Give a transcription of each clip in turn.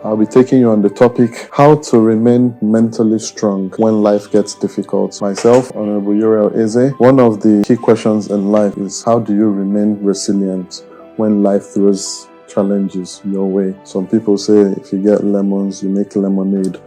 I'll be taking you on the topic, how to remain mentally strong when life gets difficult. Myself, Honorable 𝗨𝗪𝗙𝗬. One of the key questions in life is, how do you remain resilient when life throws challenges your way? Some people say if you get lemons, you make lemonade.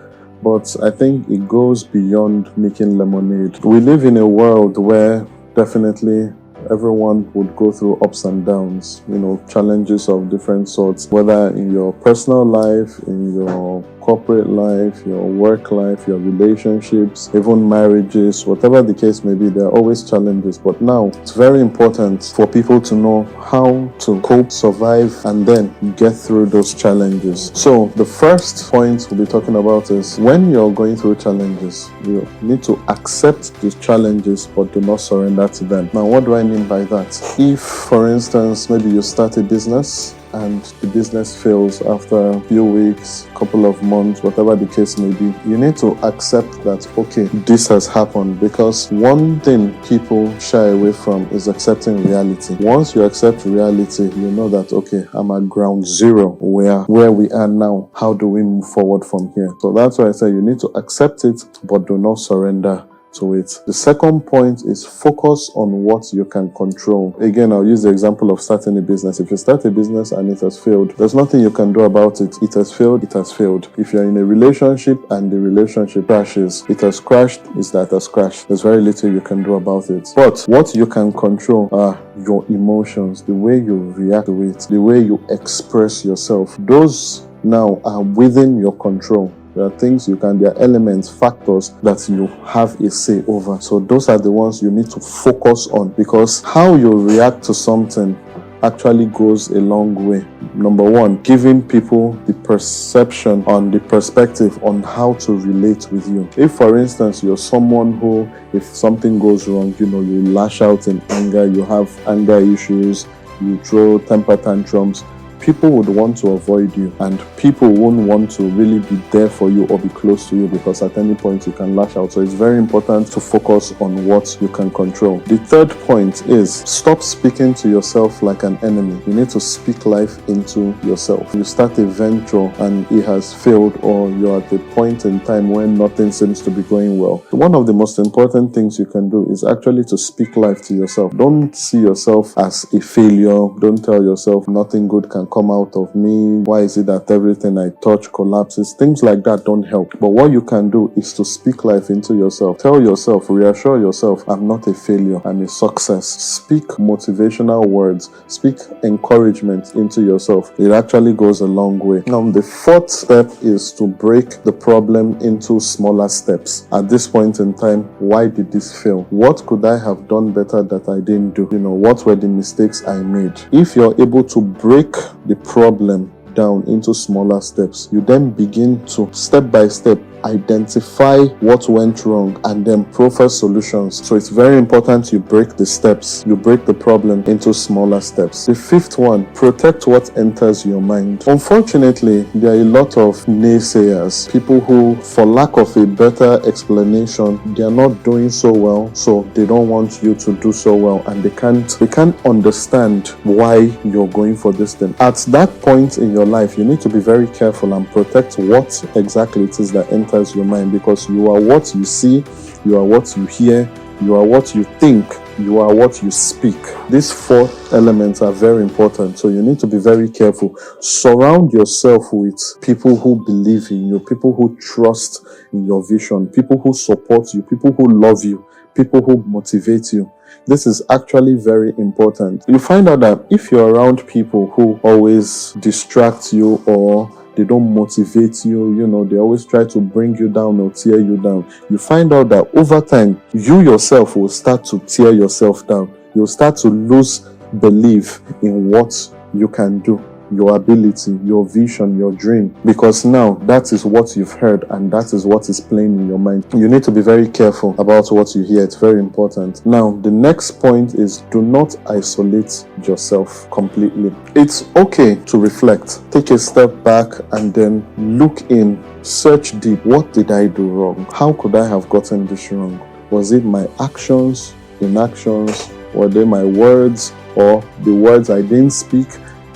But I think it goes beyond making lemonade. We live in a world where definitely everyone would go through ups and downs, challenges of different sorts, whether in your personal life, in your corporate life, your work life, your relationships, even marriages, whatever the case may be, there are always challenges. But now it's very important for people to know how to cope, survive, and then get through those challenges. So the first point we'll be talking about is, when you're going through challenges, you need to accept the challenges but do not surrender to them. Now, what do I mean by that? If, for instance, maybe you start a business and the business fails after a few weeks, couple of months, whatever the case may be, you need to accept that, okay, this has happened. Because one thing people shy away from is accepting reality. Once you accept reality, you know that, okay, I'm at ground zero where we are now. How do we move forward from here? So that's why I say you need to accept it, but do not surrender to it. The second point is, focus on what you can control. Again, I'll use the example of starting a business. If you start a business and it has failed, there's nothing you can do about it. It has failed, it has failed. If you're in a relationship and the relationship crashes, it has crashed, it has crashed. There's very little you can do about it. But what you can control are your emotions, the way you react to it, the way you express yourself. Those now are within your control. There are things there are elements, factors that you have a say over. So those are the ones you need to focus on, because how you react to something actually goes a long way. Number one, giving people the perception on the perspective on how to relate with you. If, for instance, you're someone who, if something goes wrong, you lash out in anger, you have anger issues, you throw temper tantrums, people would want to avoid you, and people won't want to really be there for you or be close to you, because at any point you can lash out. So it's very important to focus on what you can control. The third point is, stop speaking to yourself like an enemy. You need to speak life into yourself. You start a venture and it has failed, or you're at a point in time when nothing seems to be going well. One of the most important things you can do is actually to speak life to yourself. Don't see yourself as a failure. Don't tell yourself nothing good can come out of me. Why is it that everything I touch collapses? Things like that don't help. But what you can do is to speak life into yourself. Tell yourself, reassure yourself, I'm not a failure, I'm a success. Speak motivational words. Speak encouragement into yourself. It actually goes a long way. Now, the fourth step is to break the problem into smaller steps. At this point in time, why did this fail? What could I have done better that I didn't do? What were the mistakes I made? If you're able to break the problem down into smaller steps, you then begin to step by step identify what went wrong and then proffer solutions. So it's very important you break the steps, you break the problem into smaller steps. The fifth one, protect what enters your mind. Unfortunately, there are a lot of naysayers, people who, for lack of a better explanation, they are not doing so well, so they don't want you to do so well, and they can't understand why you're going for this thing. At that point in your life, you need to be very careful and protect what exactly it is that enters your mind, because you are what you see, you are what you hear, you are what you think, you are what you speak. These four elements are very important, so you need to be very careful. Surround yourself with people who believe in you, people who trust in your vision, people who support you, people who love you, people who motivate you. This is actually very important. You find out that if you're around people who always distract you, or they don't motivate you, they always try to bring you down or tear you down, you find out that over time, you yourself will start to tear yourself down. You'll start to lose belief in what you can do, your ability, your vision, your dream, because now that is what you've heard and that is what is playing in your mind. You need to be very careful about what you hear. It's very important. Now, the next point is, do not isolate yourself completely. It's okay to reflect, take a step back and then look in, search deep. What did I do wrong? How could I have gotten this wrong? Was it my actions, inactions? Were they my words, or the words I didn't speak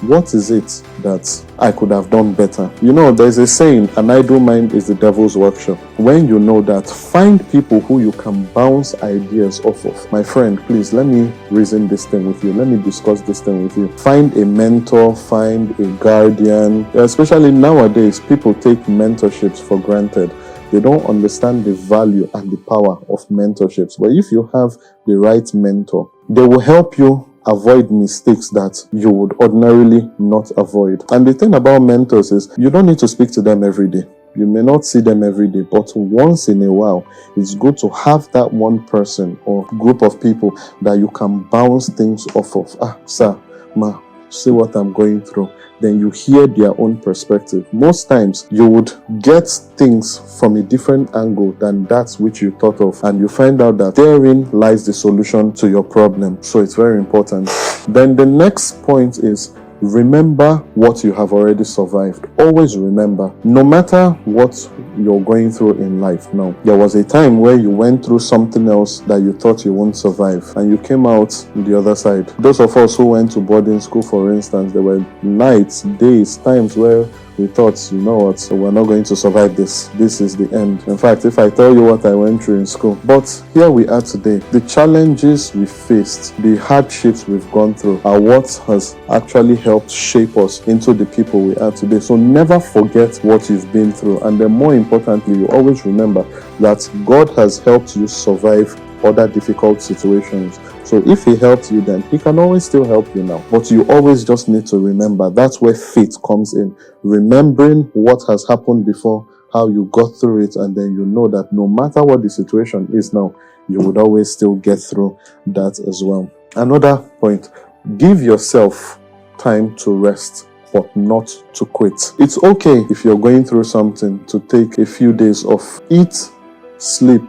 what is it that I could have done better? You know, there's a saying, an idle mind is the devil's workshop. When you know that, find people who you can bounce ideas off of. My friend, please, let me reason this thing with you. Let me discuss this thing with you. Find a mentor, find a guardian. Especially nowadays, people take mentorships for granted. They don't understand the value and the power of mentorships. But if you have the right mentor, they will help you avoid mistakes that you would ordinarily not avoid. And the thing about mentors is you don't need to speak to them every day. You may not see them every day, but once in a while, it's good to have that one person or group of people that you can bounce things off of. Sir, ma, see what I'm going through. Then you hear their own perspective. Most times, you would get things from a different angle than that which you thought of, and you find out that therein lies the solution to your problem. So it's very important. Then the next point is, remember what you have already survived. Always remember, no matter what you're going through in life now, there was a time where you went through something else that you thought you wouldn't survive, and you came out the other side. Those of us who went to boarding school, for instance, there were nights, days, times where we thought, you know what, so we're not going to survive this. This is the end. In fact, if I tell you what I went through in school. But here we are today. The challenges we faced, the hardships we've gone through are what has actually helped shape us into the people we are today. So never forget what you've been through. And then more importantly, you always remember that God has helped you survive other difficult situations. So if he helped you then, he can always still help you now. But you always just need to remember, that's where faith comes in. Remembering what has happened before, how you got through it, and then you know that no matter what the situation is now, you would always still get through that as well. Another point, give yourself time to rest, but not to quit. It's okay if you're going through something to take a few days off. Eat, sleep,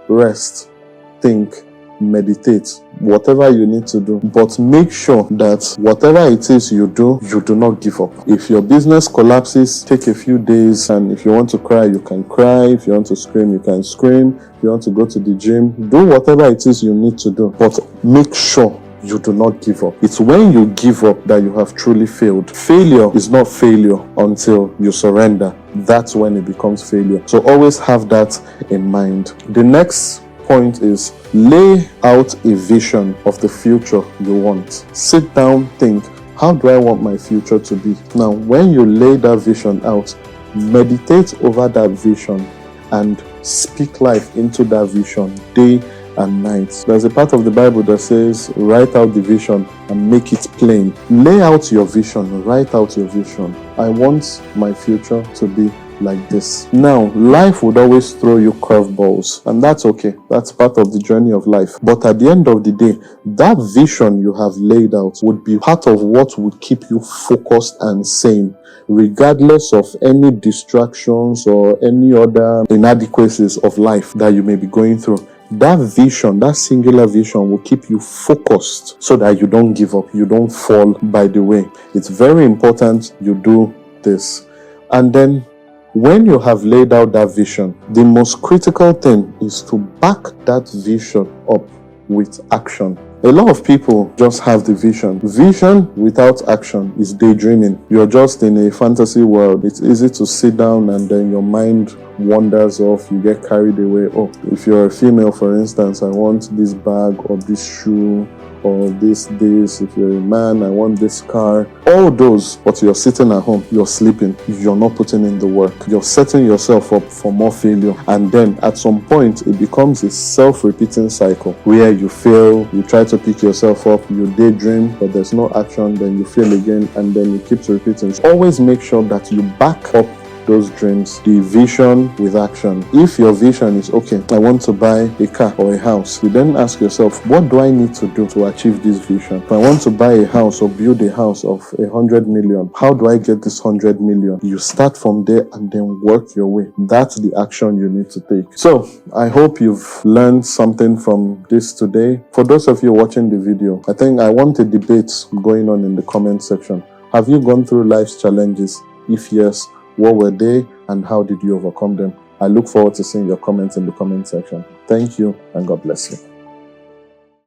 rest, think, meditate, whatever you need to do, but make sure that whatever it is you do not give up. If your business collapses, take a few days, and if you want to cry, you can cry. If you want to scream, you can scream. If you want to go to the gym, do whatever it is you need to do, but make sure you do not give up. It's when you give up that you have truly failed. Failure is not failure until you surrender. That's when it becomes failure. So always have that in mind. The next point is, lay out a vision of the future you want. Sit down, think, how do I want my future to be? Now, when you lay that vision out, meditate over that vision and speak life into that vision day and night. There's a part of the Bible that says, write out the vision and make it plain. Lay out your vision, write out your vision. I want my future to be like this. Now, life would always throw you curveballs, and that's okay. That's part of the journey of life. But at the end of the day, that vision you have laid out would be part of what would keep you focused and sane, regardless of any distractions or any other inadequacies of life that you may be going through. That vision, that singular vision, will keep you focused so that you don't give up, you don't fall by the way. It's very important you do this. And then, when you have laid out that vision, the most critical thing is to back that vision up with action. A lot of people just have the vision. Vision without action is daydreaming. You're just in a fantasy world. It's easy to sit down and then your mind wanders off. You get carried away. Oh, if you're a female, for instance, I want this bag or this shoe or this. If you're a man, I want this car. All those, but you're sitting at home, you're sleeping, you're not putting in the work. You're setting yourself up for more failure. And then at some point, it becomes a self-repeating cycle where you fail, you try to pick yourself up, you daydream, but there's no action, then you fail again, and then it keeps repeating. So always make sure that you back up those dreams, the vision with action. If your vision is, okay, I want to buy a car or a house, you then ask yourself, what do I need to do to achieve this vision? If I want to buy a house or build a house of 100 million, how do I get this 100 million? You start from there and then work your way. That's the action you need to take. So I hope you've learned something from this today. For those of you watching the video, I think I want a debate going on in the comment section. Have you gone through life's challenges? If yes, what were they and how did you overcome them? I look forward to seeing your comments in the comment section. Thank you and God bless you.